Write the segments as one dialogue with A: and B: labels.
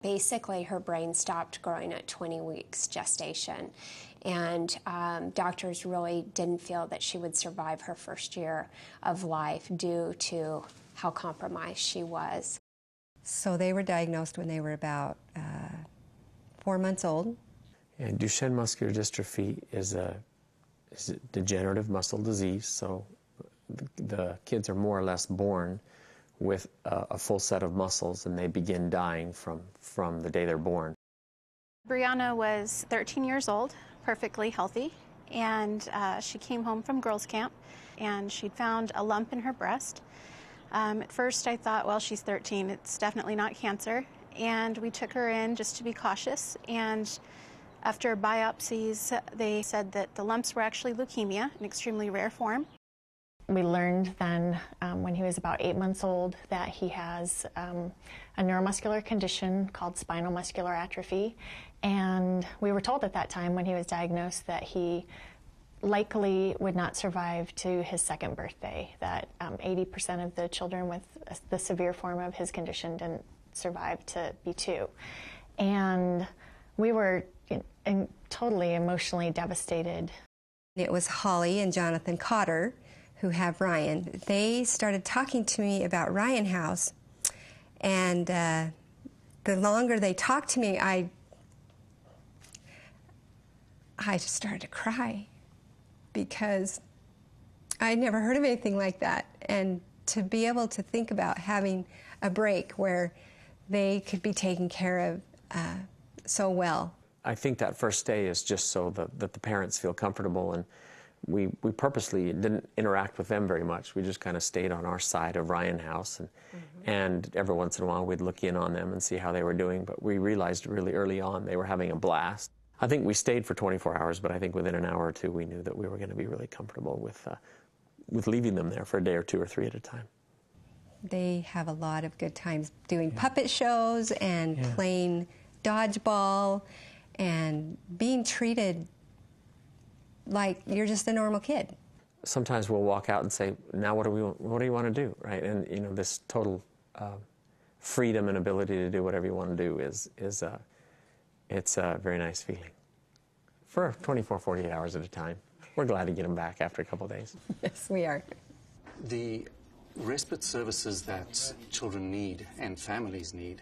A: Basically, her brain stopped growing at 20 weeks gestation, and doctors really didn't feel that she would survive her first year of life due to how compromised she was.
B: So they were diagnosed when they were about 4 months old.
C: And Duchenne muscular dystrophy is a degenerative muscle disease, so the kids are more or less born with a full set of muscles, and they begin dying from the day they're born.
D: Brianna was 13 years old, perfectly healthy, and she came home from girls' camp, and she'd found a lump in her breast. At first I thought, well, she's 13, it's definitely not cancer, and we took her in just to be cautious, and after biopsies they said that the lumps were actually leukemia, an extremely rare form.
E: We learned then, when he was about 8 months old, that he has a neuromuscular condition called spinal muscular atrophy. And we were told at that time when he was diagnosed that he likely would not survive to his second birthday, that 80% of the children with the severe form of his condition didn't survive to be 2. And we were totally emotionally devastated.
B: It was Holly and Jonathan Cotter who have Ryan. They started talking to me about Ryan House, and the longer they talked to me, I just started to cry because I'd never heard of anything like that. And to be able to think about having a break where they could be taken care of so well.
C: I think that first day is just so that the parents feel comfortable, and we purposely didn't interact with them very much. We just kind of stayed on our side of Ryan House, and every once in a while we'd look in on them and see how they were doing, but we realized really early on they were having a blast. I think we stayed for 24 hours, but I think within an hour or two we knew that we were going to be really comfortable with leaving them there for a day or 2 or 3 at a time.
B: They have a lot of good times doing puppet shows and playing dodgeball and being treated like you're just a normal kid.
C: Sometimes we'll walk out and say, now what do you want to do, right? And you know, this total freedom and ability to do whatever you want to do it's a very nice feeling. For 24, 48 hours at a time. We're glad to get them back after a couple of days.
B: Yes, we are.
F: The respite services that children need and families need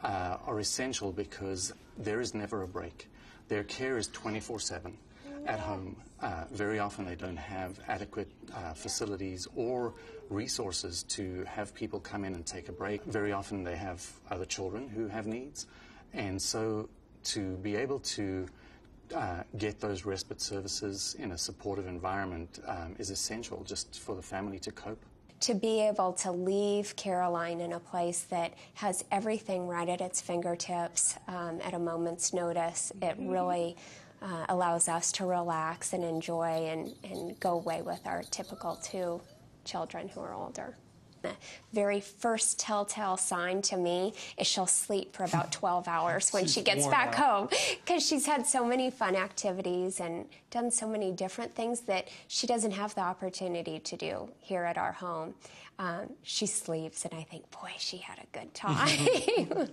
F: are essential because there is never a break. Their care is 24/7 at home. Very often they don't have adequate facilities or resources to have people come in and take a break. Very often they have other children who have needs, and so to be able to get those respite services in a supportive environment is essential just for the family to cope.
A: To be able to leave Caroline in a place that has everything right at its fingertips at a moment's notice, it really allows us to relax and enjoy and go away with our typical 2 children who are older. The very first telltale sign to me is she'll sleep for about 12 hours when she gets back home, because she's had so many fun activities and done so many different things that she doesn't have the opportunity to do here at our home. She sleeps, and I think, boy, she had a good time.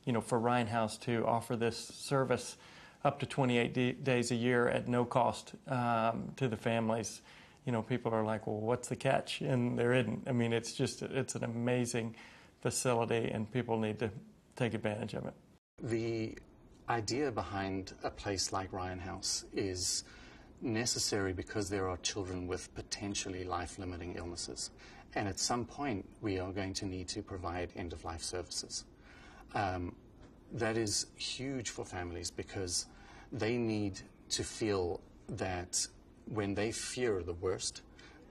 G: You know, for Ryan House to offer this service up to 28 days a year at no cost to the families, you know, people are like, well, what's the catch? And there isn't. I mean, it's an amazing facility, and people need to take advantage of it.
F: The idea behind a place like Ryan House is necessary because there are children with potentially life-limiting illnesses. And at some point, we are going to need to provide end-of-life services. That is huge for families because they need to feel that when they fear the worst,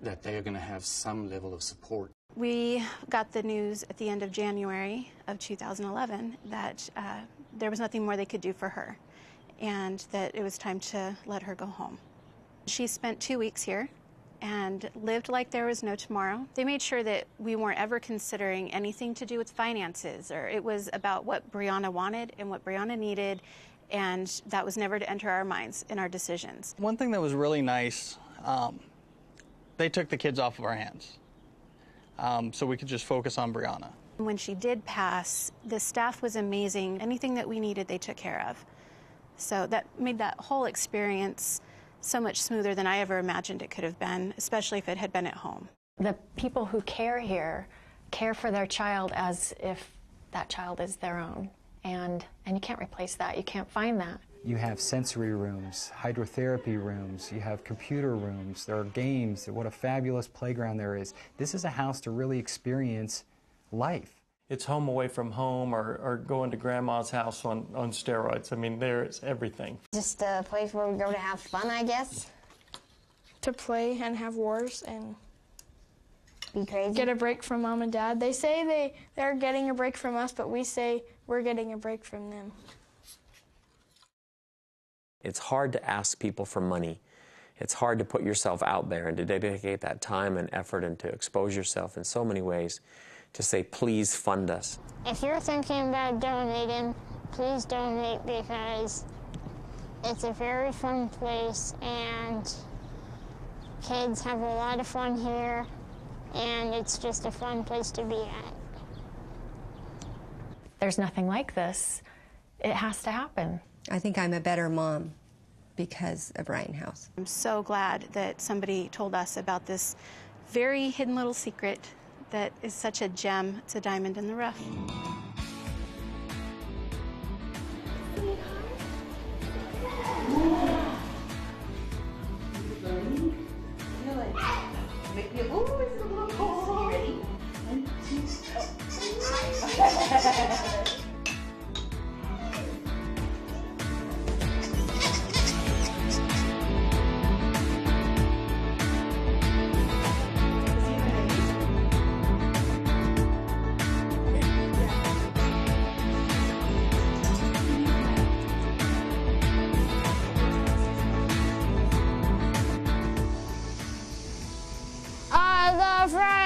F: that they are going to have some level of support.
D: We got the news at the end of January of 2011 that there was nothing more they could do for her, and that it was time to let her go home. She spent 2 weeks here and lived like there was no tomorrow. They made sure that we weren't ever considering anything to do with finances, or it was about what Brianna wanted and what Brianna needed, and that was never to enter our minds in our decisions.
H: One thing that was really nice, they took the kids off of our hands, so we could just focus on Brianna.
D: When she did pass, the staff was amazing. Anything that we needed, they took care of. So that made that whole experience so much smoother than I ever imagined it could have been, especially if it had been at home.
E: The people who care here care for their child as if that child is their own. And you can't replace that. You can't find that.
H: You have sensory rooms, hydrotherapy rooms, you have computer rooms, there are games. What a fabulous playground there is. This is a house to really experience life.
G: It's home away from home or going to grandma's house on steroids. I mean, there's everything.
I: Just a place where we go to have fun, I guess.
J: To play and have wars and
I: be crazy.
J: Get a break from mom and dad. They say they're getting a break from us, but we say we're getting a break from them.
C: It's hard to ask people for money. It's hard to put yourself out there and to dedicate that time and effort and to expose yourself in so many ways to say, please fund us.
I: If you're thinking about donating, please donate, because it's a very fun place and kids have a lot of fun here and it's just a fun place to be at.
E: There's nothing like this. It has to happen.
B: I think I'm a better mom because of Ryan House.
D: I'm so glad that somebody told us about this very hidden little secret that is such a gem. It's a diamond in the rough.
I: I love Ryan.